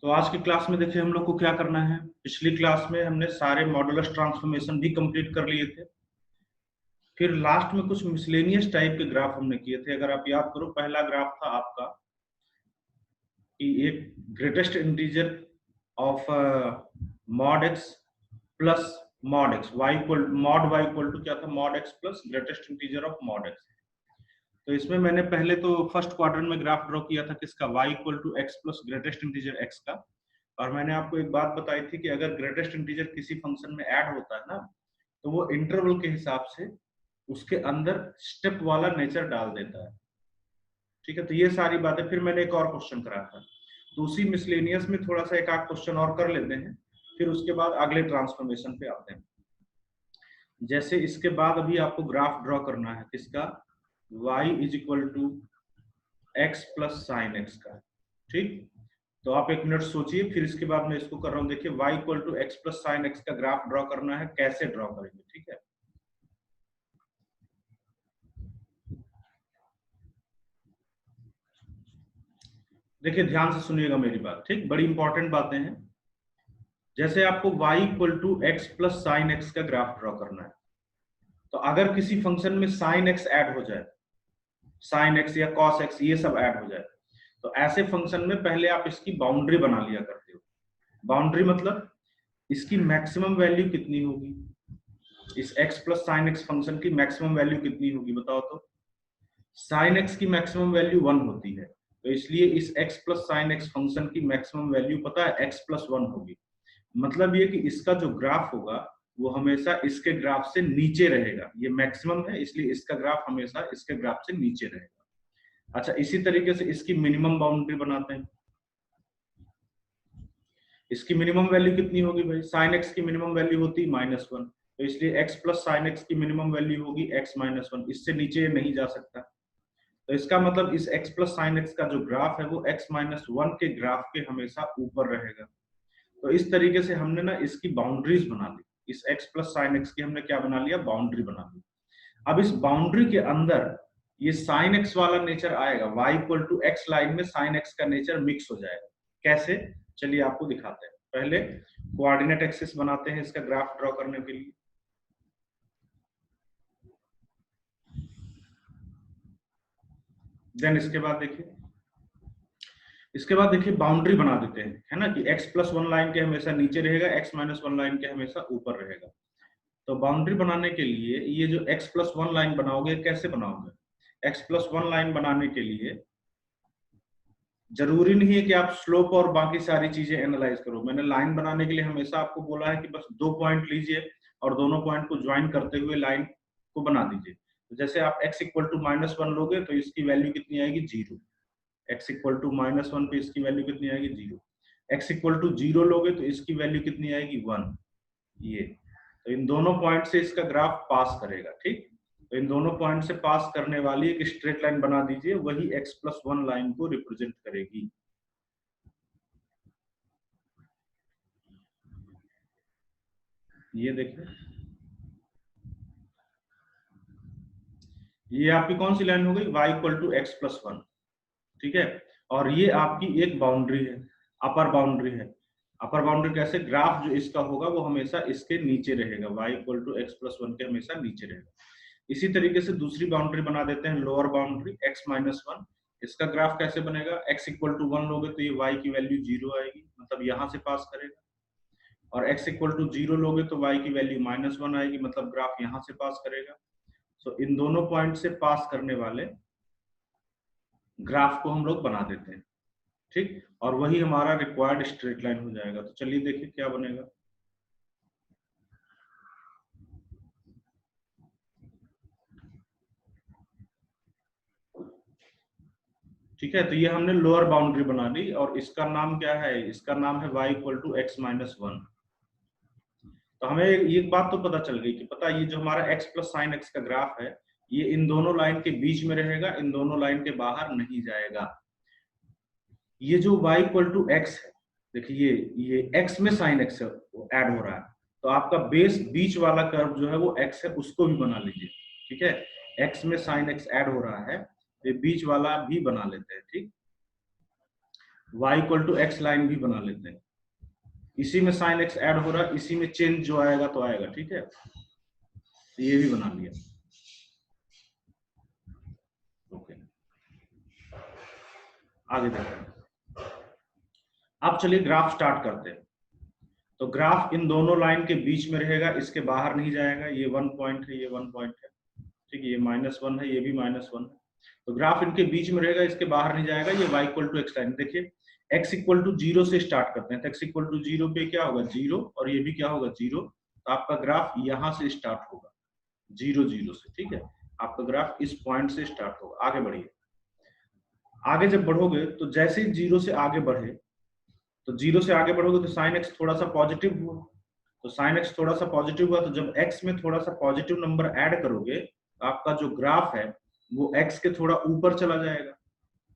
तो आज की क्लास में देखिए हम लोग को क्या करना है। पिछली क्लास में हमने सारे मॉडुलस ट्रांसफॉर्मेशन भी कंप्लीट कर लिए थे। फिर लास्ट में कुछ मिसलेनियस टाइप के ग्राफ हमने किए थे। अगर आप याद करो, पहला ग्राफ था आपका कि एक greatest integer of mod x plus mod x, mod y equal to क्या था, mod x plus greatest integer of mod x. तो इसमें मैंने पहले तो फर्स्ट क्वाड्रेंट में ग्राफ ड्रॉ किया था किसका, y equal to x plus greatest integer x का। और मैंने आपको एक बात बताई थी कि अगर ग्रेटेस्ट इंटीजर किसी फंक्शन में ऐड होता है ना, तो वो इंटरवल के हिसाब से उसके अंदर स्टेप वाला नेचर डाल देता है। ठीक है, तो ये सारी बातें फिर मैंने एक और क्वेश्चन कराया था, तो उसी मिसलेनियस में थोड़ा सा एक आध क्वेश्चन और कर लेते हैं, फिर उसके बाद अगले ट्रांसफॉर्मेशन पे आते हैं। जैसे इसके बाद अभी आपको ग्राफ ड्रॉ करना है किसका, y is equal to x plus sine x का। ठीक, तो आप एक मिनट सोचिए, फिर इसके बाद मैं इसको कर रहा हूं। देखिए y equal to x plus sine x का ग्राफ ड्रॉ करना है, कैसे ड्रॉ करेंगे, ठीक है। देखिए ध्यान से सुनिएगा मेरी बात, ठीक, बड़ी इंपॉर्टेंट बातें हैं। जैसे आपको y equal to x plus sine x का ग्राफ ड्रॉ करना है, तो अगर किसी फंक्शन में साइन एक्स ऐड हो जाए, साइन एक्स या कॉस एक्स ये सब ऐड हो जाए, तो ऐसे फंक्शन में पहले आप इसकी बाउंड्री बना लिया करते हो। बाउंड्री मतलब इसकी मैक्सिमम वैल्यू कितनी होगी, इस x plus sine x function की मैक्सिमम वैल्यू कितनी होगी बताओ तो। साइन एक्स की मैक्सिमम वैल्यू 1 होती है, तो इसलिए इस x plus sine x function की मैक्सिमम वैल्यू पता है x प्लस 1 होगी। मतलब ये कि इसका जो ग्राफ होगा वो हमेशा इसके ग्राफ से नीचे रहेगा। ये मैक्सिमम है इसलिए इसका ग्राफ हमेशा इसके ग्राफ से नीचे रहेगा। अच्छा, इसी तरीके से इसकी मिनिमम बाउंड्री बनाते हैं। इसकी मिनिमम वैल्यू कितनी होगी भाई, साइन एक्स की मिनिमम वैल्यू होती है -1, तो इसलिए x प्लस साइन एक्स की मिनिमम वैल्यू होगी x -1, इससे नीचे नहीं जा सकता। तो इसका मतलब इस x प्लस साइन एक्स का जो ग्राफ है वो x -1 के ग्राफ के हमेशा ऊपर रहेगा। तो इस तरीके से हमने ना इसकी बाउंड्रीज बना ली, इस x प्लस साइन एक्स की हमने क्या बना लिया, बाउंड्री बना ली। अब इस बाउंड्री के अंदर ये साइन एक्स वाला नेचर आएगा, y equal to x line में साइन एक्स का नेचर मिक्स हो जाएगा। कैसे, चलिए आपको दिखाते हैं। पहले कोऑर्डिनेट एक्सिस बनाते हैं इसका ग्राफ ड्रॉ करने के लिए। देन इसके बाद देखिए बाउंड्री बना देते हैं, है ना, कि x प्लस 1 लाइन के हमेशा नीचे रहेगा, x माइनस 1 लाइन के हमेशा ऊपर रहेगा। तो बाउंड्री बनाने के लिए ये जो x प्लस 1 लाइन बनाओगे, कैसे बनाओगे, x प्लस 1 लाइन बनाने के लिए जरूरी नहीं है कि आप स्लोप और बाकी सारी चीजें एनालाइज करो। मैंने लाइन बनाने के लिए हमेशा आपको बोला है कि बस 2 पॉइंट लीजिए और दोनों पॉइंट को ज्वाइन करते हुए लाइन को बना दीजिए। तो जैसे आप x इक्वल टू -1 लोगे तो इसकी वैल्यू कितनी आएगी, 0। x इक्वल टू -1 पे इसकी वैल्यू कितनी आएगी, 0। x इक्वल टू 0 लोगे तो इसकी वैल्यू कितनी आएगी, 1। ये तो इन दोनों पॉइंट से इसका ग्राफ पास करेगा। ठीक, तो इन दोनों पॉइंट से पास करने वाली एक स्ट्रेट लाइन बना दीजिए, वही x प्लस 1 लाइन को रिप्रेजेंट करेगी। ये देखिए, ये आपकी कौन सी लाइन हो गई, y equal to x plus 1। ठीक है, और ये आपकी एक बाउंड्री है, अपर बाउंड्री है। अपर बाउंड्री कैसे, ग्राफ जो इसका होगा वो हमेशा इसके नीचे रहेगा, y equal to x plus 1 के हमेशा नीचे रहेगा। इसी तरीके से दूसरी बाउंड्री बना देते हैं, लोअर बाउंड्री x -1। इसका ग्राफ कैसे बनेगा, x इक्वल टू 1 लोगे तो ये y की वैल्यू 0 आएगी, मतलब यहाँ से पास करेगा। और x इक्वल टू 0 लोगे तो y की वैल्यू -1 आएगी, मतलब ग्राफ यहाँ से पास करेगा। तो इन दोनों पॉइंट से पास करने वाले ग्राफ को हम लोग बना देते हैं। ठीक, और वही हमारा रिक्वायर्ड स्ट्रेट लाइन हो जाएगा। तो चलिए देखिए क्या बनेगा। ठीक है, तो ये हमने लोअर बाउंड्री बना ली और इसका नाम क्या है, इसका नाम है y इक्वल टू एक्स -1। तो हमें एक बात तो पता चल गई कि पता ये जो हमारा x प्लस साइन एक्स का ग्राफ है, ये इन दोनों लाइन के बीच में रहेगा, इन दोनों लाइन के बाहर नहीं जाएगा। ये जो y इक्वल टू एक्स है, देखिए ये x में साइन एक्स ऐड हो रहा है, तो आपका बेस बीच वाला कर्व जो है वो x है, उसको भी बना लीजिए। ठीक है, x में साइन एक्स ऐड हो रहा है, ये बीच वाला भी बना लेते हैं। ठीक, y equal to x line भी बना लेते हैं। इसी में साइन एक्स ऐड हो रहा है, इसी में चेंज जो आएगा तो आएगा, ठीक है। तो ये भी बना लिया। ओके, आगे देखते हैं। अब चलिए ग्राफ स्टार्ट करते हैं। तो ग्राफ इन दोनों लाइन के बीच में रहेगा, इसके बाहर नहीं जाएगा। ये 1 पॉइंट है, ये 1 पॉइंट है, ठीक है। ये -1 है, ये भी -1 है। तो ग्राफ इनके बीच में रहेगा, इसके बाहर नहीं जाएगा। ये y equal to x line, देखिए x इक्वल टू 0 से स्टार्ट करते हैं। तो x इक्वल टू 0 पे क्या होगा, 0, और ये भी क्या होगा, 0। तो आपका ग्राफ यहां से स्टार्ट होगा 0 0 से, ठीक है। आपका ग्राफ इस पॉइंट से स्टार्ट होगा। आगे बढ़िए। आगे जब बढ़ोगे तो जैसे ही 0 से आगे बढ़े, तो 0 से आगे बढ़ोगे तो साइन एक्स थोड़ा सा पॉजिटिव हुआ। तो साइन एक्स थोड़ा सा पॉजिटिव हुआ, तो जब x में थोड़ा सा पॉजिटिव नंबर ऐड करोगे तो आपका जो ग्राफ है वो x के थोड़ा ऊपर चला जाएगा।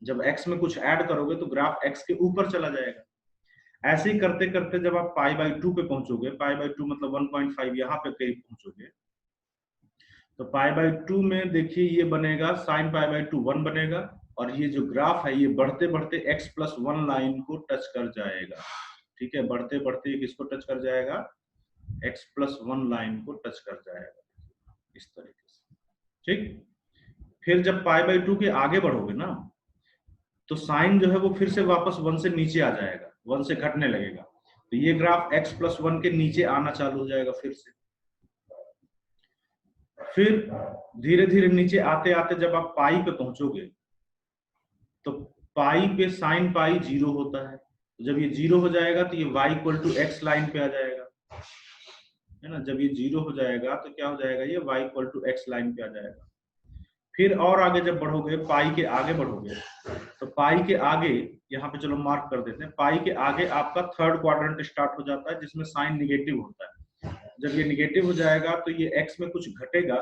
जब x में कुछ ऐड करोगे तो ग्राफ x के ऊपर चला जाएगा। ऐसे ही करते करते जब आप π/2 पे पहुंचोगे, π/2 मतलब 1.5 यहाँ पे करीब पहुंचोगे, तो π/2 में देखिए ये बनेगा sin π/2 1 बनेगा, और ये जो ग्राफ है ये बढ़ते बढ़ते x+1 लाइन को टच कर जाएगा, ठीक है। बढ़ते बढ़ते ये किसको टच कर जाएगा, x+1 लाइन को टच कर जाएगा, इस तरीके से, ठीक। फिर जब π/2 के आगे बढ़ोगे ना, तो साइन जो है वो फिर से वापस 1 से नीचे आ जाएगा, 1 से घटने लगेगा। तो ये ग्राफ x+1 के नीचे आना चालू हो जाएगा फिर से। फिर धीरे धीरे नीचे आते आते जब आप पाई पे पहुंचोगे, तो पाई पे साइन पाई 0 होता है। तो जब ये 0 हो जाएगा तो ये y equal to x line पे आ जाएगा, है ना। जब ये 0 हो जाएगा तो क्या हो जाएगा, ये y equal to x line पे आ जाएगा। फिर और आगे जब बढ़ोगे, पाई के आगे बढ़ोगे, तो पाई के आगे यहाँ पे चलो मार्क कर देते हैं, पाई के आगे आपका थर्ड क्वाड्रेंट स्टार्ट हो जाता है जिसमें साइन निगेटिव होता है। जब ये निगेटिव हो जाएगा तो ये x में कुछ घटेगा,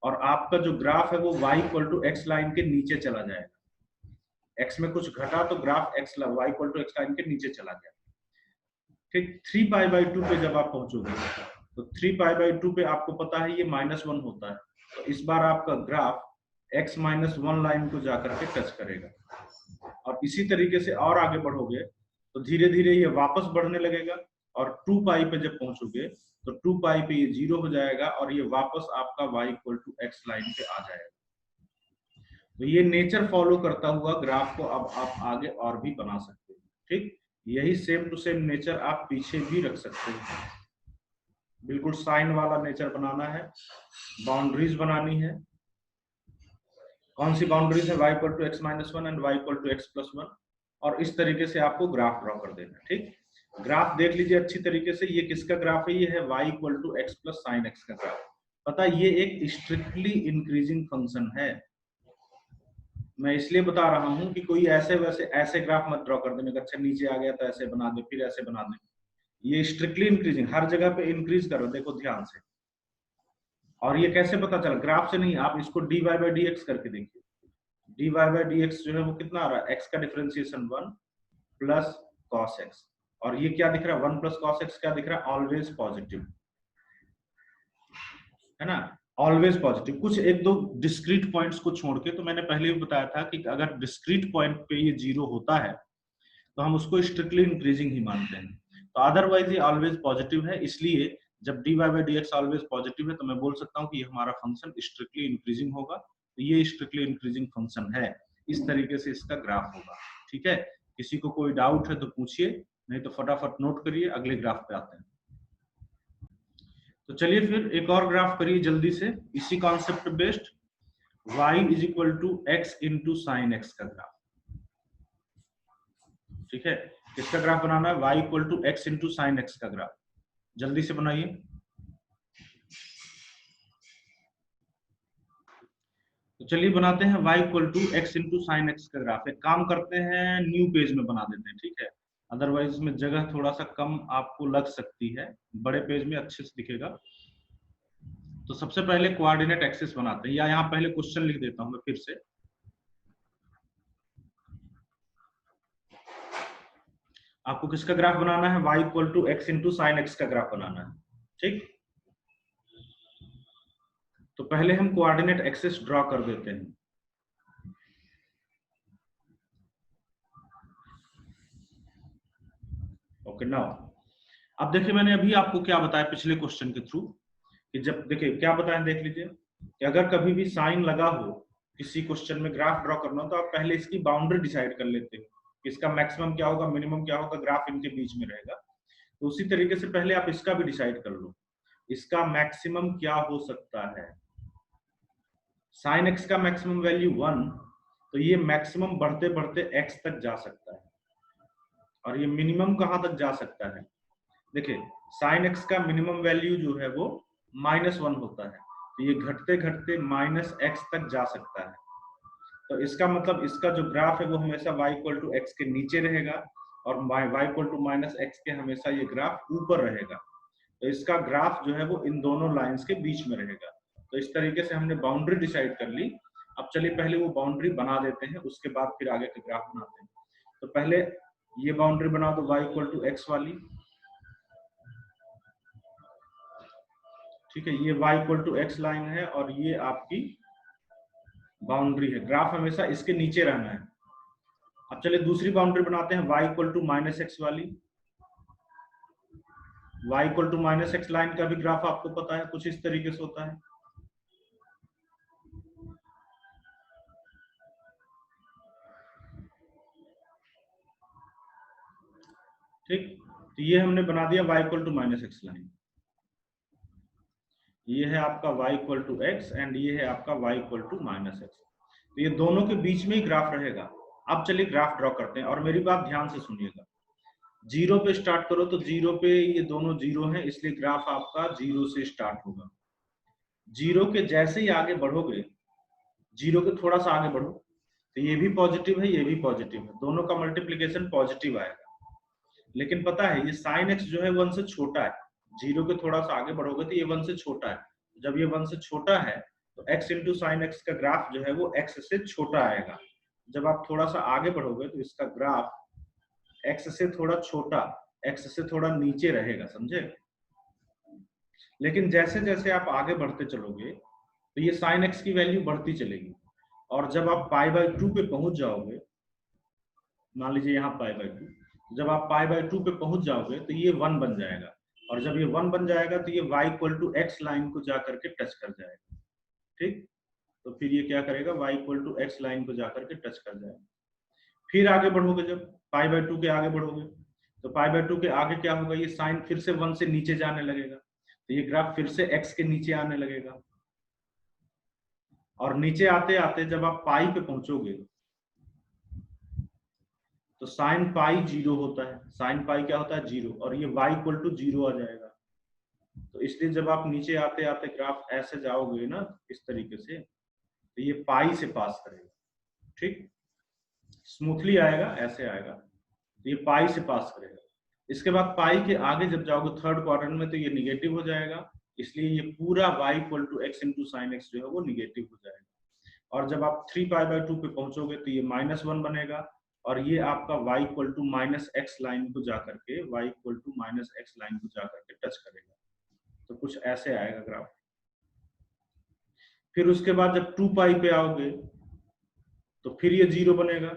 और आपका जो ग्राफ है वो y equal to x line के नीचे चला जाएगा। x में कुछ घटा तो graph x y equal to x line के नीचे चला गया, ठीक। 3π/2 पे जब आप पहुंचोगे, तो 3π/2 पे आपको पता है ये -1 होता है। तो इस बार आपका ग्राफ x-1 लाइन को जाकर के टच करेगा। और इसी तरीके से और आगे बढ़ोगे तो धीरे धीरे ये वापस बढ़ने लगेगा, और 2π पे जब पहुंचोगे तो 2π पे ये 0 हो जाएगा, और ये वापस आपका y equal to x line पे आ जाएगा। तो ये नेचर फॉलो करता हुआ ग्राफ को अब आप आगे और भी बना सकते हैं, ठीक। यही सेम टू सेम नेचर आप पीछे भी रख सकते हैं। बिल्कुल साइन वाला नेचर बनाना है, बाउंड्रीज बनानी है। कौन सी बाउंड्रीज है, y equal to x-1 and y equal to x+1, और इस तरीके से आपको ग्राफ ड्रॉ कर देना है, ठीक। ग्राफ देख लीजिए अच्छी तरीके से, ये किसका ग्राफ है, ये है y equal to x plus sine x का ग्राफ। पता है ये एक स्ट्रिक्टली इंक्रीजिंग फंक्शन है। मैं इसलिए बता रहा हूं कि कोई ऐसे वैसे ऐसे ग्राफ मत ड्रॉ कर देने, अच्छा नीचे आ गया तो ऐसे बना दे, फिर ऐसे बना दे। ये स्ट्रिक्टली इंक्रीजिंग, हर जगह पे इंक्रीज करो, देखो ध्यान से। और ये कैसे पता चला, ग्राफ से नहीं, आप इसको dy/dx करके देखिए। dy/dx जो है वो कितना आ रहा है, x का डिफरेंशिएशन 1 प्लस cos x, और ये क्या दिख रहा है, 1 प्लस cos x क्या दिख रहा है, ऑलवेज पॉजिटिव, है ना, ऑलवेज पॉजिटिव। कुछ एक दो डिस्क्रीट पॉइंट्स को छोड़ के, तो मैंने पहले भी बताया था कि अगर डिस्क्रीट पॉइंट पे ये 0 होता है तो हम उसको स्ट्रिक्टली इंक्रीजिंग ही मानते हैं। तो अदरवाइज ये ऑलवेज पॉजिटिव है, इसलिए जब dy/dx ऑलवेज पॉजिटिव है तो मैं बोल सकता हूँ कि ये हमारा फंक्शन स्ट्रिक्टली इंक्रीजिंग होगा। तो ये स्ट्रिक्टली इंक्रीजिंग फंक्शन है, इस तरीके से इसका ग्राफ होगा, ठीक है। किसी को कोई डाउट है तो पूछिए, नहीं तो फटाफट नोट करिए, अगले ग्राफ पे आते हैं। तो चलिए फिर एक और ग्राफ करिए जल्दी से, इसी concept based, y is equal to x into sine x का ग्राफ, ठीक है। किसका ग्राफ बनाना है, y equal to x into sine x का ग्राफ, जल्दी से बनाइए। तो चलिए बनाते हैं y equal to x into sine x का ग्राफ। एक काम करते हैं, न्यू पेज में बना देते हैं, ठीक है। अदरवाइज में जगह थोड़ा सा कम आपको लग सकती है, बड़े पेज में अच्छे से दिखेगा। तो सबसे पहले कोऑर्डिनेट एक्सिस बनाते हैं, या यहाँ पहले क्वेश्चन लिख देता हूं मैं फिर से। आपको किसका ग्राफ बनाना है, y equal to x into sine x का ग्राफ बनाना है, ठीक। तो पहले हम कोऑर्डिनेट एक्सिस ड्रॉ कर देते हैं। ओके नाउ अब देखिए मैंने अभी आपको क्या बताया पिछले क्वेश्चन के थ्रू कि जब देखिए क्या बताएं देख लीजिए कि अगर कभी भी साइन लगा हो किसी क्वेश्चन में ग्राफ ड्रॉ करना हो तो आप पहले इसकी बाउंड्री डिसाइड कर लेते हो कि इसका मैक्सिमम क्या होगा मिनिमम क्या होगा ग्राफ इनके बीच में रहेगा। तो उसी तरीके से पहले आप इसका भी डिसाइड कर लो इसका मैक्सिमम क्या हो सकता है। साइन एक्स का मैक्सिमम वैल्यू 1 तो ये मैक्सिमम बढ़ते बढ़ते x तक जा सकता है और ये मिनिमम कहां तक जा सकता है। देखिए साइन एक्स का मिनिमम वैल्यू जो है वो -1 होता है तो ये घटते घटते -x तक जा सकता है। तो इसका मतलब इसका जो ग्राफ है वो हमेशा y इक्वल टू एक्स के नीचे रहेगा और y इक्वल टू -x के हमेशा ये ग्राफ ऊपर रहेगा। तो इसका ग्राफ जो है वो इन दोनों लाइंस के बीच में रहेगा। तो इस तरीके से हमने बाउंड्री डिसाइड कर ली। अब चलिए पहले वो बाउंड्री बना देते हैं उसके बाद फिर आगे के ग्राफ बनाते हैं। तो पहले ये बाउंड्री बना दो y इक्वल टू एक्स वाली। ठीक है ये y equal to x line है और ये आपकी बाउंड्री है। ग्राफ हमेशा इसके नीचे रहना है। अब चलिए दूसरी बाउंड्री बनाते हैं y इक्वल टू -x वाली। y equal to -x line का भी ग्राफ आपको पता है कुछ इस तरीके से होता है। ठीक तो ये हमने बना दिया y equal to -x line. ये है आपका y equal to x and ये है आपका y इक्वल टू -x। तो ये दोनों के बीच में ही ग्राफ रहेगा। अब चलिए ग्राफ ड्रॉ करते हैं और मेरी बात ध्यान से सुनिएगा। जीरो पे स्टार्ट करो तो जीरो पे ये दोनों जीरो हैं इसलिए ग्राफ आपका जीरो से स्टार्ट होगा। जीरो के जैसे ही आगे बढ़ोगे जीरो के थोड़ा सा आगे बढ़ो तो ये भी पॉजिटिव है ये भी पॉजिटिव है दोनों का मल्टीप्लीकेशन पॉजिटिव आएगा। लेकिन पता है ये साइन एक्स जो है 1 से छोटा है। जीरो के थोड़ा सा आगे बढ़ोगे तो ये 1 से छोटा है। जब ये 1 से छोटा है तो x इंटू साइन एक्स का ग्राफ जो है वो x से छोटा आएगा। जब आप थोड़ा सा आगे बढ़ोगे तो इसका ग्राफ x से थोड़ा छोटा x से थोड़ा नीचे रहेगा समझे। लेकिन जैसे जैसे आप आगे बढ़ते चलोगे तो ये साइन एक्स की वैल्यू बढ़ती चलेगी और जब आप π/2 पे पहुंच जाओगे मान लीजिए यहाँ π/2 जब आप π/2 पे पहुंच जाओगे तो ये 1 बन जाएगा और जब ये 1 बन जाएगा तो ये y equal to x line को जाकर के टच कर जाएगा। ठीक तो फिर ये क्या करेगा y equal to x line को जाकर के टच कर जाएगा। फिर आगे बढ़ोगे जब π/2 के आगे बढ़ोगे तो π/2 के आगे क्या होगा ये साइन फिर से 1 से नीचे जाने लगेगा तो ये ग्राफ फिर से x के नीचे आने लगेगा और नीचे आते आते जब आप पाई पे पहुंचोगे तो साइन पाई 0 होता है। साइन पाई क्या होता है 0 और ये y इक्वल टू 0 आ जाएगा। तो इसलिए जब आप नीचे आते आते ग्राफ ऐसे जाओगे ना इस तरीके से तो ये पाई से पास करेगा। ठीक स्मूथली आएगा ऐसे आएगा तो ये पाई से पास करेगा। इसके बाद पाई के आगे जब जाओगे थर्ड क्वाड्रेंट में तो ये निगेटिव हो जाएगा इसलिए ये पूरा y equal to x into sine x जो है वो निगेटिव हो जाएगा। और जब आप 3π/2 पे पहुंचोगे तो ये -1 बनेगा और ये आपका y equal to -x line को जाकर के y equal to -x line को जाकर के टच करेगा। तो कुछ ऐसे आएगा ग्राफ। फिर उसके बाद जब 2π पे आओगे तो फिर ये 0 बनेगा।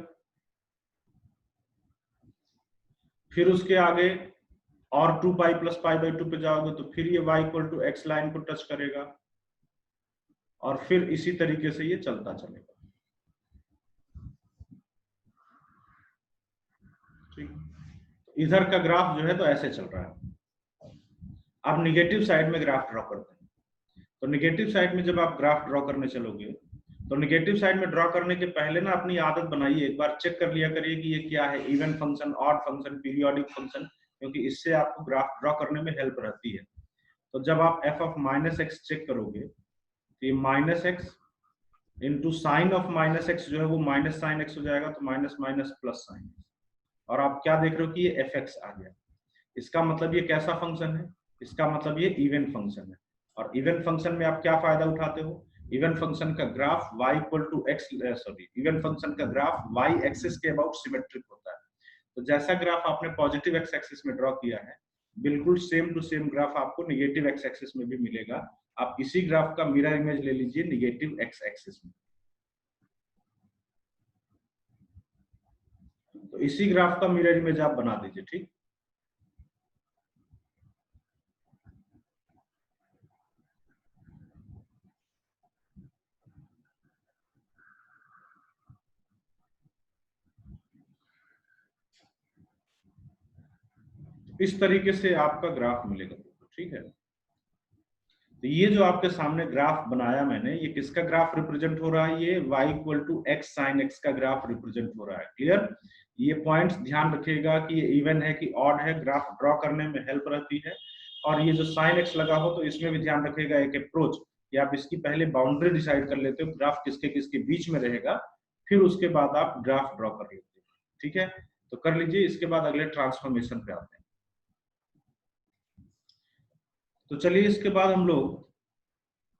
फिर उसके आगे और 2π + π/2 पे जाओगे तो फिर ये y equal to x line को टच करेगा और फिर इसी तरीके से ये चलता चलेगा। ठीक इधर का ग्राफ जो है तो ऐसे चल रहा है। अब निगेटिव साइड में ग्राफ ड्रॉ करते हैं। तो निगेटिव साइड में जब आप ग्राफ ड्रॉ करने चलोगे तो निगेटिव साइड में ड्रॉ करने के पहले ना अपनी आदत बनाइए एक बार चेक कर लिया करिए कि ये क्या है even function odd function periodic function क्योंकि इससे आपको ग्राफ ड्रॉ करने में हेल्प रहती है। तो जब आप f ऑफ -x चेक करोगे तो ये -x into sine of -x जो है वो माइनस साइन x हो जाएगा तो माइनस माइनस प्लस साइन और आप क्या देख रहे हो कि ये fx आ गया। इसका मतलब ये कैसा फंक्शन है इसका मतलब ये इवन फंक्शन है। और इवन फंक्शन में आप क्या फायदा उठाते हो इवन फंक्शन का graph y equal to x even function का ग्राफ y एक्सिस के अबाउट सिमेट्रिक होता है। तो जैसा ग्राफ आपने पॉजिटिव एक्स एक्सिस में ड्रॉ किया है बिल्कुल सेम टू सेम ग्राफ आपको निगेटिव एक्स एक्सिस में भी मिलेगा। आप इसी ग्राफ का मिरर इमेज ले लीजिए निगेटिव एक्स एक्सिस में। तो इसी ग्राफ का मिरर इमेज आप बना दीजिए। ठीक इस तरीके से आपका ग्राफ मिलेगा, ठीक है। तो ये जो आपके सामने ग्राफ बनाया मैंने, ये किसका ग्राफ रिप्रेजेंट हो रहा है? ये y equal to x sine x का ग्राफ रिप्रेजेंट हो रहा है। क्लियर? ये पॉइंट्स ध्यान रखिएगा कि ये इवन है कि ऑड है, ग्राफ ड्रॉ करने में हेल्प रहती है। और ये जो साइन एक्स लगा हो तो इसमें भी ध्यान रखिएगा एक अप्रोच, कि आप इसकी पहले बाउंड्री डिसाइड कर लेते हो, ग्राफ किसके किसके बीच में रहेगा, फिर उसके बाद आप ग्राफ ड्रॉ कर लेते हो, ठीक है। तो कर लीजिए, इसके बाद अगले ट्रांसफॉर्मेशन पे आते हैं। तो चलिए इसके बाद हम लोग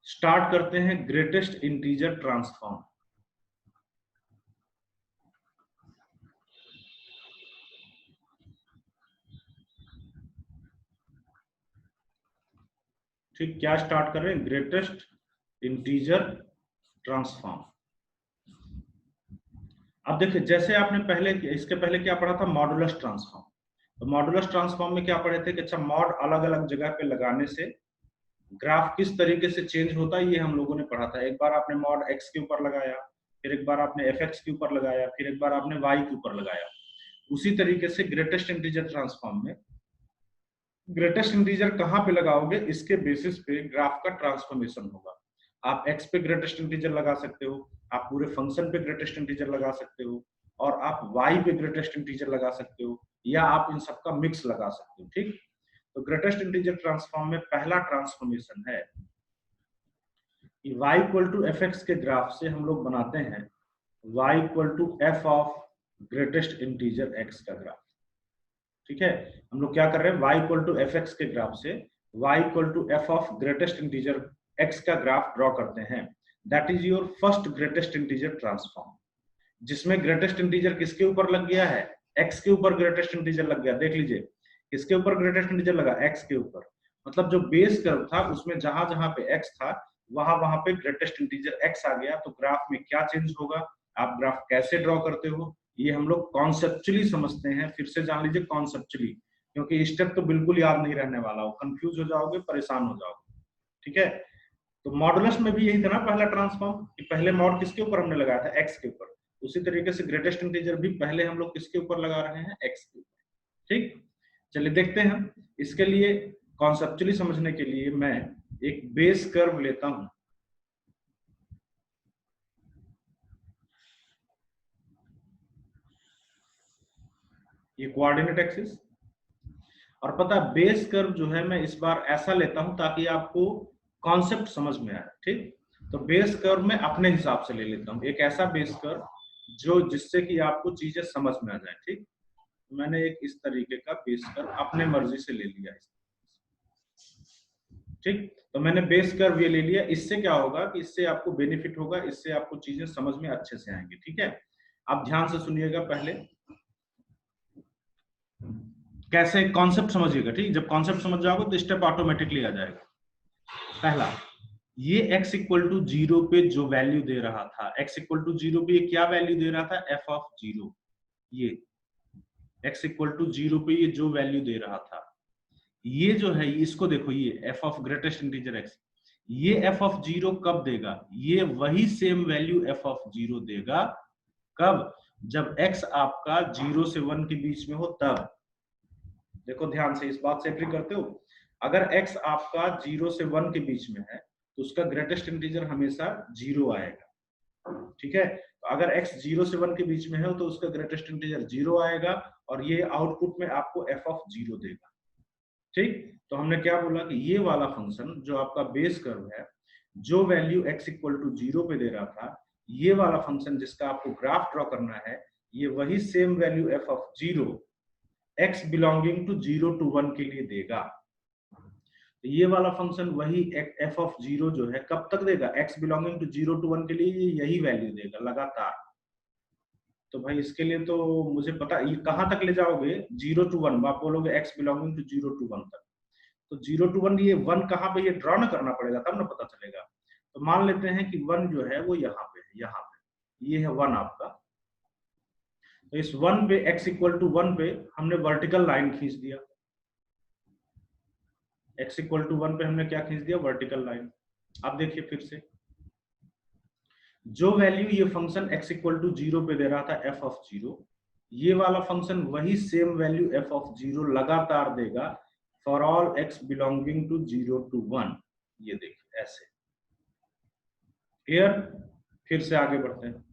स्टार्ट करते हैं ग्रेटेस्ट इंटीजर ट्रांसफॉर्म। ठीक, क्या स्टार्ट कर रहे हैं? Greatest integer transform. अब देखिए, जैसे आपने पहले, इसके पहले क्या पढ़ा था? Modulus transform. तो मॉडुलस ट्रांसफॉर्म में क्या पढ़े थे कि अच्छा, मॉड अलग अलग जगह पे लगाने से ग्राफ किस तरीके से चेंज होता है, ये हम लोगों ने पढ़ा था। एक बार आपने मॉड एक्स के ऊपर लगाया, फिर एक बार आपने एफ एक्स के ऊपर लगाया, फिर एक बार आपने वाई के ऊपर लगाया। उसी तरीके से ग्रेटेस्ट इंटीजर ट्रांसफॉर्म में ग्रेटेस्ट इंटीजर कहां पे लगाओगे, इसके बेसिस पे ग्राफ का ट्रांसफॉर्मेशन होगा। आप x पे ग्रेटेस्ट इंटीजर लगा सकते हो, आप पूरे फंक्शन पे ग्रेटेस्ट इंटीजर लगा सकते हो, और आप y पे ग्रेटेस्ट इंटीजर लगा सकते हो, या आप इन सबका मिक्स लगा सकते हो, ठीक। तो ग्रेटेस्ट इंटीजर ट्रांसफॉर्म में पहला ट्रांसफॉर्मेशन है कि y equal to f x के ग्राफ से हम लोग बनाते हैं y equal to f of greatest integer x का ग्राफ, ठीक है। हम लोग क्या कर रहे हैं? y equal to f x के ग्राफ से y equal to f of greatest integer x का ग्राफ ड्रॉ करते हैं। That is your first greatest integer transform, जिसमें ग्रेटेस्ट इंटीजर किसके ऊपर लग गया है? x के ऊपर ग्रेटेस्ट इंटीजर लग गया। देख लीजिए, किसके ऊपर ग्रेटेस्ट इंटीजर लगा? x के ऊपर। मतलब जो बेस कर्व था उसमें जहां जहां पे x था, वहां वहां पे ग्रेटेस्ट इंटीजर x आ गया। तो ग्राफ में क्या चेंज होगा, आप ग्राफ कैसे ड्रॉ करते हो, ये हम लोग कॉन्सेप्चुअली समझते हैं। फिर से जान लीजिए कॉन्सेप्चुअली, क्योंकि स्टेप तो बिल्कुल याद नहीं रहने वाला हो, कंफ्यूज हो जाओगे, परेशान हो जाओगे, ठीक है। तो मॉडुलस में भी यही था ना पहला ट्रांसफॉर्म, कि पहले मॉड किसके ऊपर हमने लगाया था? एक्स के ऊपर। उसी तरीके से ग्रेटेस्ट इंटीजर भी पहले हम लोग किसके ऊपर लगा रहे हैं? एक्स के ऊपर, ठीक। चलिए देखते हैं। इसके लिए कॉन्सेप्चुअली समझने के लिए मैं एक बेस कर्व लेता हूं। ये कोऑर्डिनेट एक्सिस, और पता बेस कर्व जो है मैं इस बार ऐसा लेता हूं ताकि आपको कॉन्सेप्ट समझ में आए, ठीक। तो बेस कर्व मैं अपने हिसाब से ले लेता हूं, एक ऐसा बेस कर्व जो जिससे कि आपको चीजें समझ में आ जाए, ठीक। मैंने एक इस तरीके का बेस कर्व अपने मर्जी से ले लिया, ठीक। तो मैंने बेस कर्व ये ले लिया। इससे क्या होगा कि इससे आपको बेनिफिट होगा, इससे आपको चीजें समझ में अच्छे से आएंगी, ठीक है। आप ध्यान से सुनिएगा, पहले कैसे कॉन्सेप्ट समझिएगा, ठीक। जब कॉन्सेप्ट समझ जाओगे तो स्टेप ऑटोमेटिकली आ जाएगा। पहला, ये x इक्वल टू 0 पे जो वैल्यू दे रहा था, x इक्वल टू 0 पे ये क्या वैल्यू दे रहा था? f of 0। ये x इक्वल टू 0 पे ये जो वैल्यू दे रहा था, ये जो है, इसको देखो, ये f of greatest integer x, ये f ऑफ 0 कब देगा? ये वही सेम वैल्यू f ऑफ 0 देगा। कब? जब x आपका 0 से 1 के बीच में हो तब। देखो ध्यान से, इस बात से एग्री करते हो? अगर x आपका 0 से 1 के बीच में है तो उसका ग्रेटेस्ट इंटीजर हमेशा 0 आएगा, ठीक है। तो अगर x 0 से 1 के बीच में है तो उसका ग्रेटेस्ट इंटीजर 0 आएगा, और ये आउटपुट में आपको f ऑफ 0 देगा, ठीक। तो हमने क्या बोला कि ये वाला फंक्शन जो आपका बेस कर्व है, जो वैल्यू x इक्वल टू 0 पे दे रहा था, ये वाला फंक्शन जिसका आपको ग्राफ ड्रॉ करना है, ये वही same value f of 0 x belonging to 0 to 1 के लिए देगा। तो ये वाला फंक्शन वही f ऑफ 0 जो है कब तक देगा? x बिलोंगिंग टू 0 टू 1 के लिए ये यही वैल्यू देगा लगातार। तो भाई इसके लिए तो मुझे पता, ये कहां तक ले जाओगे? 0 टू 1, आप बोलोगे x बिलोंगिंग टू 0 टू 1 तक। तो 0 टू 1, ये 1 कहां पे, ये ड्रॉ ना करना पड़ेगा तब ना पता चलेगा। तो मान लेते हैं कि 1 जो है वो यहाँ पे है, यहाँ पे ये है 1 आपका। तो इस 1 पे, x इक्वल टू 1 पे हमने वर्टिकल लाइन खींच दिया। x इक्वल टू 1 पे हमने क्या खींच दिया? Vertical line. अब देखिए फिर से, जो वैल्यू ये फंक्शन x इक्वल टू 0 पे दे रहा था f ऑफ 0, ये वाला फंक्शन वही सेम वैल्यू एफ ऑफ 0 लगातार देगा for all x belonging to 0 to 1। ये देखिए ऐसे। क्लियर? फिर से आगे बढ़ते हैं।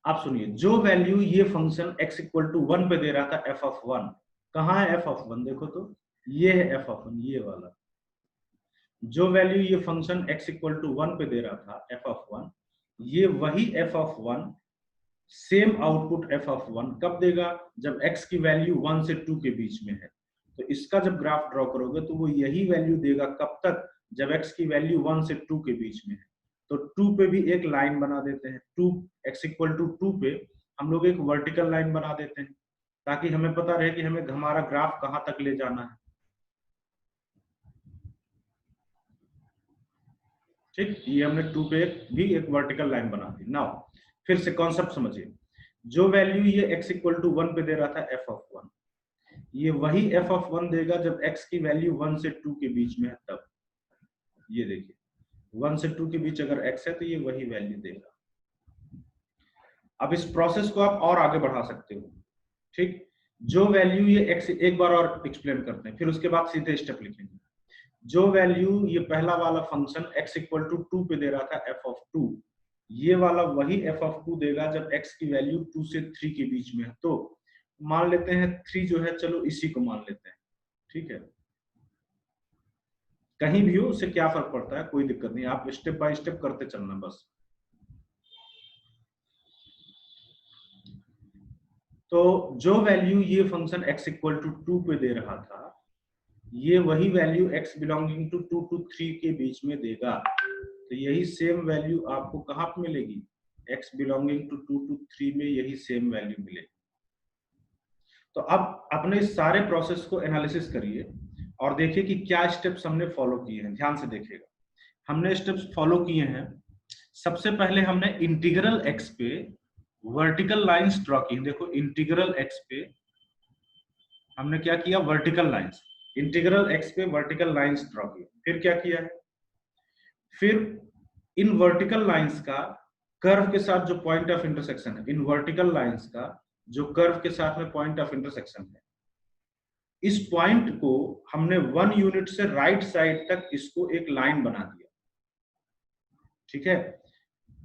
आप सुनिए, जो वैल्यू ये फंक्शन x इक्वल टू 1 पे दे रहा था f ऑफ 1, कहाँ है f ऑफ 1? देखो तो ये है f ऑफ 1, ये वाला। जो वैल्यू ये फंक्शन x इक्वल टू 1 पे दे रहा था f ऑफ 1, ये वही f of 1 same output f of 1 कब देगा? जब x की वैल्यू 1 से 2 के बीच में है। तो इसका जब ग्राफ ड्रॉ करोगे तो वो यही वैल्यू देगा कब तक? जब x की वैल्यू 1 से 2 के बीच में है। तो 2 पे भी एक लाइन बना देते हैं। 2 x इक्वल टू 2 पे हम लोग एक वर्टिकल लाइन बना देते हैं ताकि हमें पता रहे कि हमें हमारा ग्राफ कहां तक ले जाना है। ठीक, ये हमने 2 पे भी एक वर्टिकल लाइन बना दी। नाउ फिर से कॉन्सेप्ट समझिए। जो वैल्यू ये x इक्वल टू 1 पे दे रहा था f ऑफ 1, ये वही f ऑफ 1 देगा जब x की वैल्यू 1 से 2 के बीच में है तब। ये देखिए 1 से 2 के बीच अगर x है तो ये वही वैल्यू देगा। अब इस प्रोसेस को आप और आगे बढ़ा सकते हो। ठीक, जो वैल्यू ये x, एक बार और एक्सप्लेन करते हैं फिर उसके बाद सीधे स्टेप लिखेंगे। जो वैल्यू ये पहला वाला फंक्शन x इक्वल टू 2 पे दे रहा था f ऑफ 2, ये वाला वही f ऑफ 2 देगा जब x की वैल्यू 2 से 3 के बीच में है। तो मान लेते हैं 3 जो है, चलो इसी को मान लेते हैं। ठीक है, कहीं भी हो उससे क्या फर्क पड़ता है, कोई दिक्कत नहीं, आप स्टेप बाय स्टेप करते चलना बस। तो जो वैल्यू ये फंक्शन x इक्वल टू 2 पे दे रहा था, ये वही value x belonging to 2 to 3 के बीच में देगा। तो यही सेम वैल्यू आपको कहां पे मिलेगी? x बिलोंगिंग टू 2 to 3 में यही सेम वैल्यू मिलेगी। तो अब अपने इस सारे प्रोसेस को एनालिसिस करिए और देखिए कि क्या स्टेप्स हमने फॉलो किए हैं। ध्यान से देखिएगा, हमने स्टेप्स फॉलो किए हैं। सबसे पहले हमने इंटीग्रल x पे वर्टिकल लाइंस ड्रॉ की। देखो इंटीग्रल x पे हमने क्या किया? Vertical lines. इंटीग्रल x पे वर्टिकल लाइंस ड्रॉ की। फिर क्या किया है? फिर इन वर्टिकल लाइंस का कर्व के साथ जो पॉइंट ऑफ इंटरसेक्शन है, इन वर्टिकल लाइंस का जो कर्व के साथ में पॉइंट ऑफ इंटरसेक्शन है, इस पॉइंट को हमने 1 यूनिट से राइट साइड तक इसको एक लाइन बना दिया। ठीक है,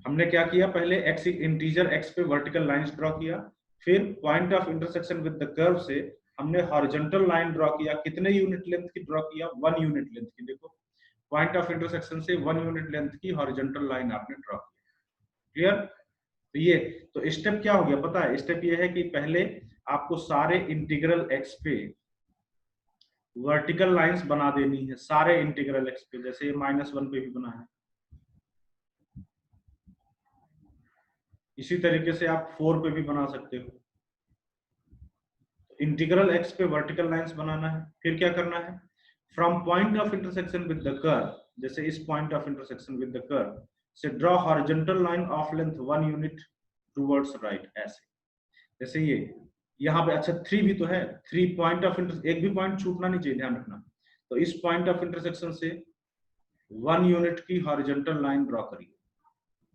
हमने क्या किया? पहले x इंटीजर x पे वर्टिकल लाइंस ड्रॉ किया, फिर point of intersection with the curve से हमने हॉरिजॉन्टल लाइन ड्रॉ किया। कितने यूनिट लेंथ की ड्रॉ किया? 1 यूनिट लेंथ की। देखो पॉइंट ऑफ इंटरसेक्शन से 1 यूनिट लेंथ की हॉरिजॉन्टल लाइन आपने ड्रॉ की। क्लियर? तो ये तो स्टेप क्या हो गया पता है? स्टेप ये है कि पहले आपको सारे इंटीग्रल x पे वर्टिकल लाइंस बना देनी है, सारे इंटीग्रल x पे। जैसे -1 पे भी बना है, इसी तरीके से आप 4 पे भी बना सकते हो। इंटीग्रल x पे वर्टिकल लाइंस बनाना है। फिर क्या करना है? From point of intersection with the curve, जैसे इस point of intersection with the curve से draw horizontal line of length 1 unit towards right. ऐसे जैसे ये यहाँ पे, अच्छा 3 भी तो है, 3 पॉइंट ऑफ इंटर, एक भी पॉइंट छूटना नहीं चाहिए, ध्यान रखना। तो इस पॉइंट ऑफ इंटरसेक्शन से 1 यूनिट की हॉरिजॉन्टल लाइन ड्रॉ करिए।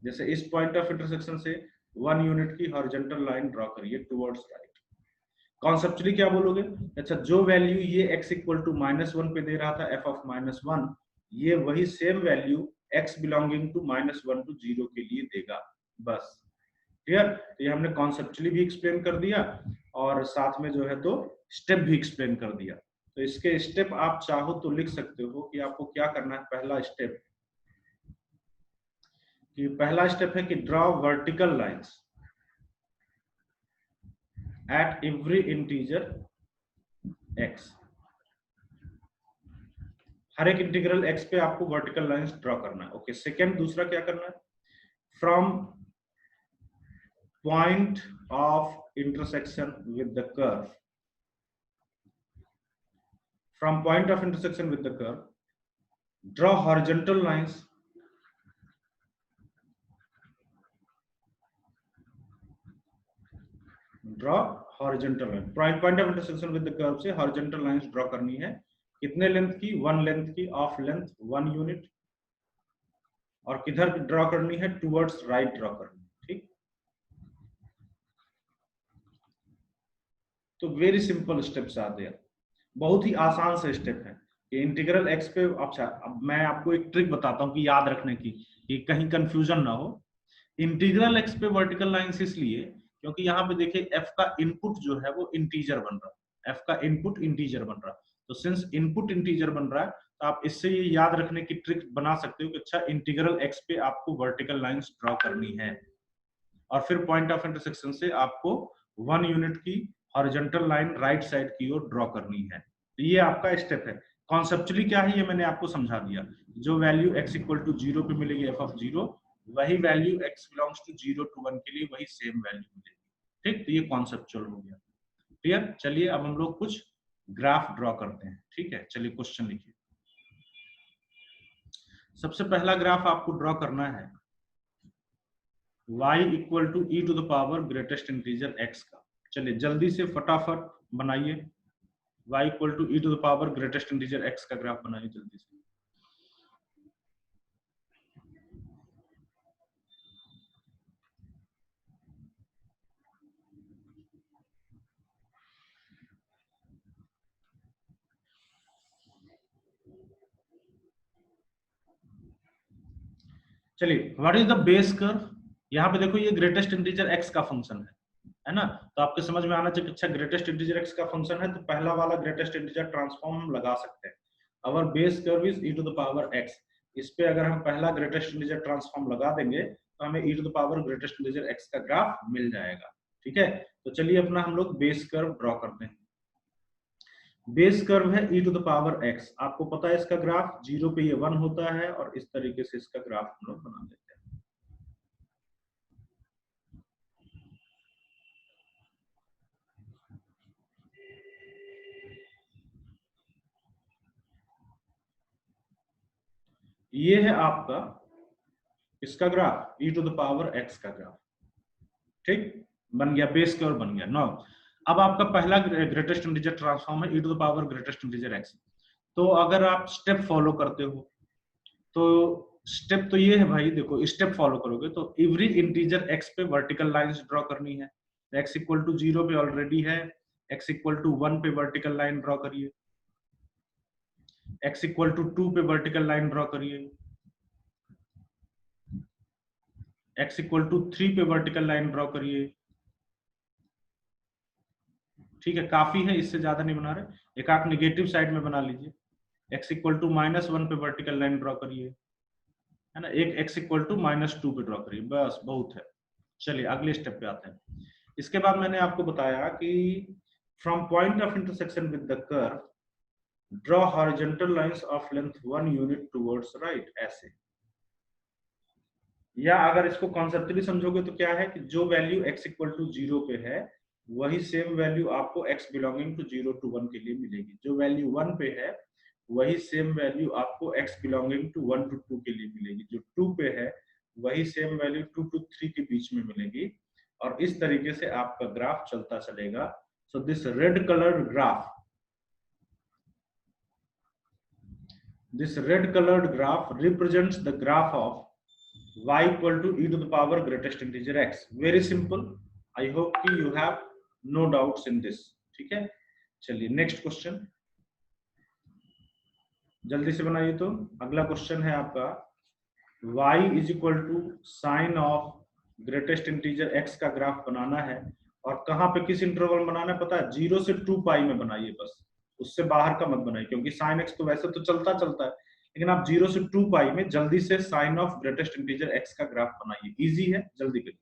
जैसे इस पॉइंट ऑफ इंटरसेक्शन से 1 यूनिट की हॉरिजॉन्टल लाइन ड्रॉ करिए टुवर्ड्स राइट। कॉन्सेप्चुअली क्या बोलोगे? अच्छा, जो वैल्यू ये x इक्वल टू -1 पे दे रहा था f ऑफ -1, ये वही same value x belonging to -1 to 0 के लिए देगा। बस क्लियर? तो ये हमने कॉन्सेप्चुअली भी एक्सप्लेन कर दिया और साथ में जो है तो स्टेप भी एक्सप्लेन कर दिया। तो इसके स्टेप आप चाहो तो लिख सकते हो कि आपको क्या करना है। पहला स्टेप है कि draw vertical lines at every integer x। हर एक इंटीग्रल x पे आपको वर्टिकल लाइंस ड्रॉ करना है। ओके, सेकंड, दूसरा क्या करना है? From point of intersection with the curve, from point of intersection with the curve draw horizontal lines horizontal line. Point of intersection with the curve से horizontal lines draw करनी है। कितने लेंथ की? 1 length की, ऑफ लेंथ 1 यूनिट। और किधर draw करनी है? टुवर्ड्स राइट ड्रॉ करनी है। ठीक, तो very simple steps are there, बहुत ही आसान से स्टेप है ये इंटीग्रल एक्स पे। अच्छा, अब मैं आपको एक ट्रिक बताता हूँ कि याद रखने की, कि कहीं कंफ्यूजन ना हो। इंटीग्रल एक्स पे वर्टिकल लाइंस इसलिए क्योंकि यहाँ पे देखिए एफ का इनपुट जो है वो इंटीजर बन रहा है, एफ का इनपुट इंटीजर बन रहा है। तो सिंस इनपुट इंटीजर बन रहा है तो आप इससे ये याद रखने की ट्रिक बना सकते हो कि अच्छा इंटीग्रल एक्स पे आपको वर्टिकल लाइंस ड्रॉ करनी है, और फिर पॉइंट ऑफ इंटरसेक्शन से आपको 1 यूनिट की हॉरिजॉन्टल लाइन राइट साइड की ओर ड्रॉ करनी है। तो ये आपका स्टेप है। कॉन्सेप्चुअली क्या है ये मैंने आपको समझा दिया। जो वैल्यू x इक्वल टू 0 पे मिलेगी f ऑफ 0, वही value x belongs to 0 to 1 के लिए वही सेम वैल्यू मिलेगी। ठीक, तो ये कॉन्सेप्चुअल हो गया। क्लियर? चलिए अब हम लोग कुछ ग्राफ ड्रॉ करते हैं। ठीक है, चलिए क्वेश्चन लिखिए। सबसे पहला ग्राफ आपको ड्रॉ करना है y equal to e to the power greatest integer x का। चलिए जल्दी से फटाफट बनाइए, y equal to e to the power greatest integer x का ग्राफ बनाइए जल्दी से। चलिए what is the base curve. यहाँ पे देखो ये ग्रेटेस्ट इंटीजर x का फंक्शन है ना, तो आपके समझ में आना चाहिए अच्छा ग्रेटेस्ट इंटीजर x का फंक्शन है तो पहला वाला ग्रेटेस्ट इंटीजर ट्रांसफॉर्म हम लगा सकते हैं। Our base curve is e to the power x, इस पे अगर हम पहला ग्रेटेस्ट इंटीजर ट्रांसफॉर्म लगा देंगे तो हमें e to the power greatest integer x का ग्राफ मिल जाएगा। ठीक है, तो चलिए अपना हम लोग बेस कर्व ड्रॉ करते हैं। बेस कर्व है e to the power x, आपको पता है इसका ग्राफ 0 पे ये 1 होता है, और इस तरीके से इसका ग्राफ हम लोग बना देते हैं। ये है आपका इसका graph e to the power x का ग्राफ। ठीक, बन गया, बेस कर्व बन गया। नो, अब आपका पहला ग्रेटेस्ट इंटीजर ट्रांसफॉर्म है e to the power greatest integer x। तो अगर आप स्टेप फॉलो करते हो तो स्टेप तो ये है भाई, देखो स्टेप फॉलो करोगे तो एवरी इंटीजर x पे वर्टिकल लाइंस ड्रॉ करनी है। x इक्वल टू 0 पे ऑलरेडी है, x इक्वल टू 1 पे वर्टिकल लाइन ड्रॉ करिए, x इक्वल टू 2 पे वर्टिकल लाइन ड्रॉ करिए, x इक्वल टू 3 पे वर्टिकल लाइन ड्रॉ करिए। ठीक है, काफी है, इससे ज्यादा नहीं बना रहे, एक आप निगेटिव साइड में बना लीजिए। x इक्वल टू -1 पे वर्टिकल लाइन ड्रॉ करिए, है ना, एक x इक्वल टू -2 पे ड्रॉ करिए, बस बहुत है। चलिए अगले स्टेप पे आते हैं। इसके बाद मैंने आपको बताया कि from point of intersection with the curve draw horizontal lines of length 1 unit towards right, ऐसे। या अगर इसको कॉन्सेप्चुअली समझोगे तो क्या है कि जो वैल्यू x इक्वल टू 0 पे है वही सेम वैल्यू आपको x बिलोंगिंग टू 0 टू 1 के लिए मिलेगी। जो वैल्यू 1 पे है वही सेम वैल्यू आपको x बिलोंगिंग टू 1 टू 2 के लिए मिलेगी। जो 2 पे है वही सेम वैल्यू 2 टू 3 के बीच में मिलेगी, और इस तरीके से आपका ग्राफ चलता चलेगा। So this red coloured graph, this red colored graph represents the graph of y equal to e to the power greatest integer x. Very simple. I hope कि you have no doubts in this. ठीक है, चलिए next question जल्दी से बनाइए। तो अगला question है आपका y is equal to sine of greatest integer x का ग्राफ बनाना है, और कहाँ पे किस इंटरवल बनाना है पता है, 0 से 2 पाई में बनाइए बस, उससे बाहर का मत बनाइए, क्योंकि साइन x तो वैसे तो चलता चलता है, लेकिन आप 0 से 2 पाई में जल्दी से sine of greatest integer x का ग्राफ बनाइए। इजी है, जल्दी करिए।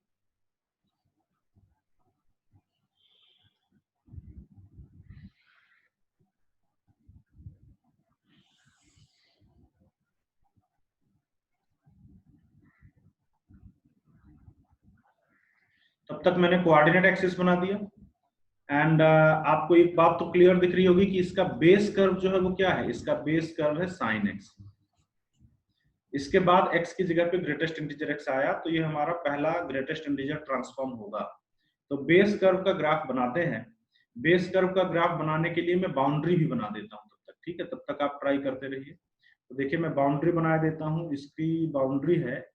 तब तक मैंने कोऑर्डिनेट एक्सिस बना दिया, एंड आपको एक बात तो क्लियर दिख रही होगी कि इसका बेस कर्व जो है वो क्या है, इसका बेस कर्व है साइन x। इसके बाद x की जगह पे ग्रेटेस्ट इंटीजर x आया, तो ये हमारा पहला ग्रेटेस्ट इंटीजर ट्रांसफॉर्म होगा। तो बेस कर्व का ग्राफ बनाते हैं। बेस कर्व का ग्राफ बनाने के लिए मैं बाउंड्री भी बना देता हूं तब तक। ठीक है, तब तक आप ट्राई करते रहिए। तो देखिए मैं बाउंड्री बना देता हूं। इसकी बाउंड्री है,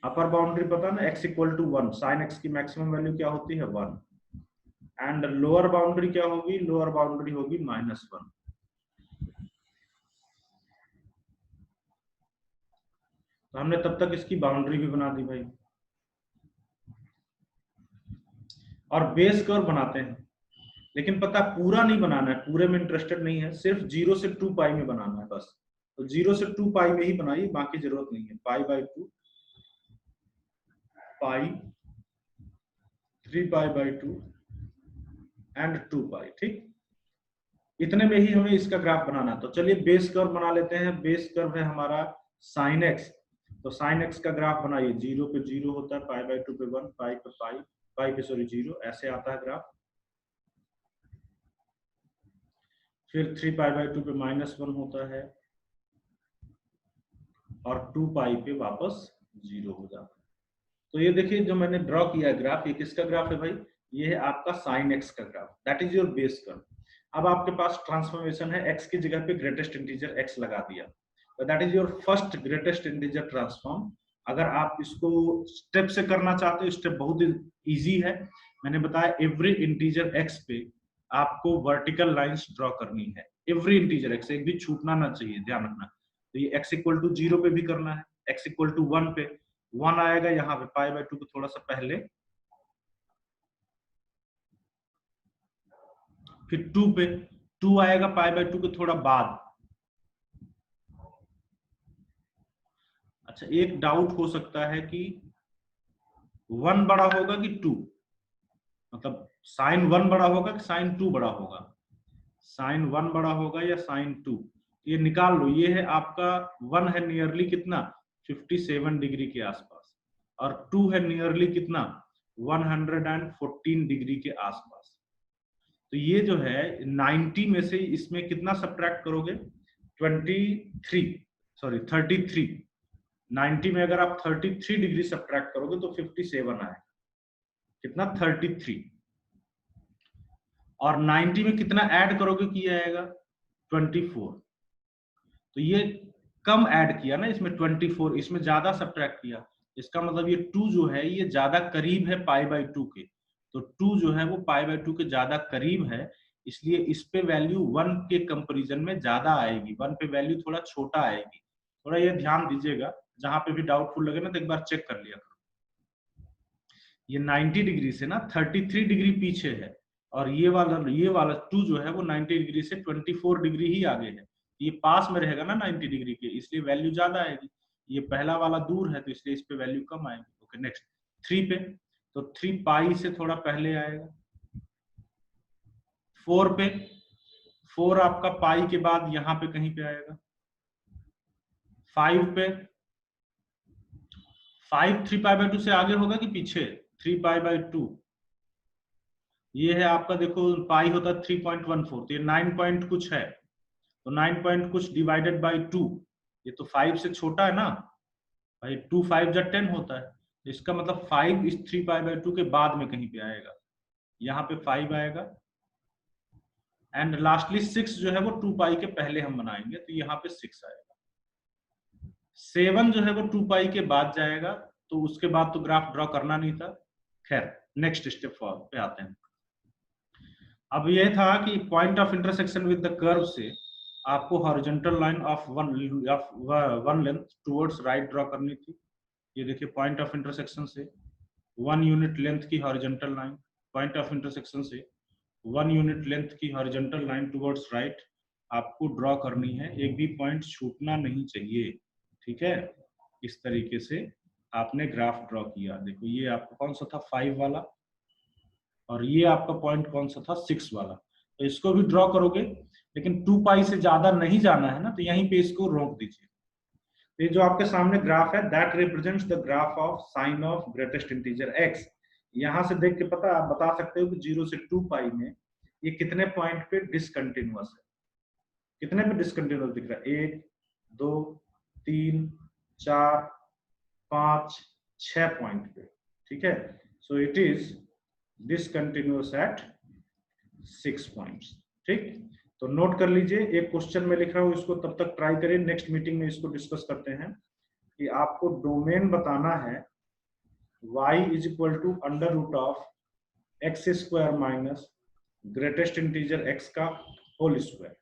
अपर बाउंड्री पता ना, x equal to 1, sine x की मैक्सिमम वैल्यू क्या होती है 1। एंड लोअर बाउंड्री क्या होगी, लोअर बाउंड्री होगी -1। तो हमने तब तक इसकी बाउंड्री भी बना दी भाई। और बेस कर्व बनाते हैं, लेकिन पता पूरा नहीं बनाना है, पूरे में इंटरेस्टेड नहीं है, सिर्फ 0 से 2 पाई में बनाना है बस। तो 0 से 2 पाई में ही बनाइए, बाकी जरूरत नहीं है। π/2, पाई, 3π/2 एंड 2 पाई। ठीक, इतने में ही हमें इसका ग्राफ बनाना है। तो चलिए बेस कर्व बना लेते हैं। बेस कर्व है हमारा sin x। तो sin x का ग्राफ बनाइए। 0 पे 0 होता है, π/2 पे 1, पाई पे पाई, पाई पे सॉरी 0, ऐसे आता है ग्राफ। फिर 3π/2 पे -1 होता है और 2 पाई पे वापस 0 हो जाता है। तो ये देखिए जो मैंने ड्रॉ किया है ग्राफ, ये किसका ग्राफ है भाई, ये है आपका sin x का graph, that is your base curve. अब आपके पास ट्रांसफॉर्मेशन है, x की जगह पे ग्रेटेस्ट इंटीजर x लगा दिया, तो that is your first greatest integer transform. अगर आप इसको स्टेप से करना चाहते हो, स्टेप बहुत इजी है। मैंने बताया एवरी इंटीजर x पे आपको वर्टिकल लाइंस ड्रॉ करनी है, एवरी इंटीजर x, एक भी छूटना ना चाहिए, ध्यान रखना। तो ये x इक्वल टू 0 पे भी करना है, x इक्वल टू 1 पे 1 आएगा यहाँ पे π/2 को थोड़ा सा पहले, फिर 2 पे 2 आएगा π/2 के थोड़ा बाद। अच्छा, एक डाउट हो सकता है कि 1 बड़ा होगा कि 2, मतलब sin 1 बड़ा होगा कि sin 2 बड़ा होगा, sin 1 बड़ा होगा या sin 2, ये निकाल लो। ये है आपका 1 है नियरली कितना 57 डिग्री के आसपास, और 2 है नियरली कितना 114 डिग्री के आसपास। तो ये जो है 90 में से इसमें कितना सब्ट्रैक्ट करोगे, 33, 90 में अगर आप 33 डिग्री सब्ट्रैक्ट करोगे तो 57 आएगा, कितना 33, और 90 में कितना ऐड करोगे कि आएगा 24। तो ये कम ऐड किया ना इसमें 24, इसमें ज्यादा सब्ट्रैक्ट किया, इसका मतलब ये 2 जो है ये ज्यादा करीब है π/2 के। तो 2 जो है वो π/2 के ज्यादा करीब है, इसलिए इस पे वैल्यू 1 के कंपैरिजन में ज्यादा आएगी, 1 पे वैल्यू थोड़ा छोटा आएगी। थोड़ा ये ध्यान दीजिएगा, जहां पे भी डाउटफुल लगे ना तो एक बार चेक कर लिया करो। ये 90 डिग्री से ना 33 डिग्री पीछे है, और ये वाला 2 जो है वो 90 डिग्री से 24 डिग्री ही आगे है। ये पास में रहेगा ना 90 डिग्री के, इसलिए वैल्यू ज्यादा आएगी। ये पहला वाला दूर है तो इसलिए इस पे वैल्यू कम आएगी। ओके, नेक्स्ट 3 पे, तो 3 पाई से थोड़ा पहले आएगा। 4 पे, 4 आपका पाई के बाद यहां पे कहीं पे आएगा। 5 पे, 5 3π/2 से आगे होगा कि पीछे, 3π/2, ये है आपका, देखो पाई होता है 3.14, तो ये 9 पॉइंट कुछ है, तो 9 पॉइंट कुछ डिवाइडेड बाई 2, ये तो 5 से छोटा है ना भाई, 2 5 जा 10 होता है, तो इसका मतलब 5 इस 3π/2 के बाद में कहीं पे आएगा, यहाँ पे 5 आएगा, एंड लास्टली 6 जो है वो 2 पाई के पहले हम बनाएंगे, तो यहाँ पे 6 आएगा। 7 जो है वो 2 पाई के बाद जाएगा, तो उसके बाद तो ग्राफ ड्रॉ करना नहीं था। खैर, नेक्स्ट स्टेप पे आते हैं। अब ये था कि point of intersection with the curve से आपको horizontal line of one length towards right draw करनी थी। ये देखिए पॉइंट ऑफ इंटरसेक्शन से 1 यूनिट लेंथ की horizontal line, point of intersection से 1 यूनिट लेंथ की हॉरिजॉन्टल लाइन टुवर्ड्स राइट आपको ड्रॉ करनी है, एक भी पॉइंट छूटना नहीं चाहिए। ठीक है, इस तरीके से आपने ग्राफ ड्रॉ किया। देखो ये आपका कौन सा था 5 वाला, और ये आपका पॉइंट कौन सा था 6 वाला, तो इसको भी ड्रॉ करोगे, लेकिन 2 पाई से ज्यादा नहीं जाना है ना, तो यहीं पे इसको रोक दीजिए। ये जो आपके सामने ग्राफ है that represents the graph of sine of greatest integer x। यहां से देख के आप बता सकते हो कि 0 से 2 पाई में ये कितने पॉइंट पे डिसकंटिन्यूअस है, कितने पे डिसकंटिन्यूअस दिख रहा है, 1 2 3 4 5 6 पॉइंट पे। ठीक है, so it is discontinuous at 6 points. ठीक, तो नोट कर लीजिए, एक क्वेश्चन में लिख रहा हूं, इसको तब तक ट्राई करिए, नेक्स्ट मीटिंग में इसको डिस्कस करते हैं कि आपको डोमेन बताना है y is equal to under root of x square minus greatest integer x का होल स्क्वायर।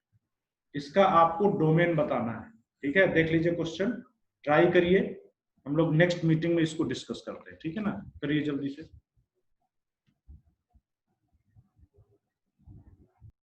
इसका आपको डोमेन बताना है, ठीक है। देख लीजिए क्वेश्चन, ट्राई करिए, हम लोग नेक्स्ट मीटिंग में इसको डिस्कस करते हैं, ठीक है ना। करिए जल्दी से।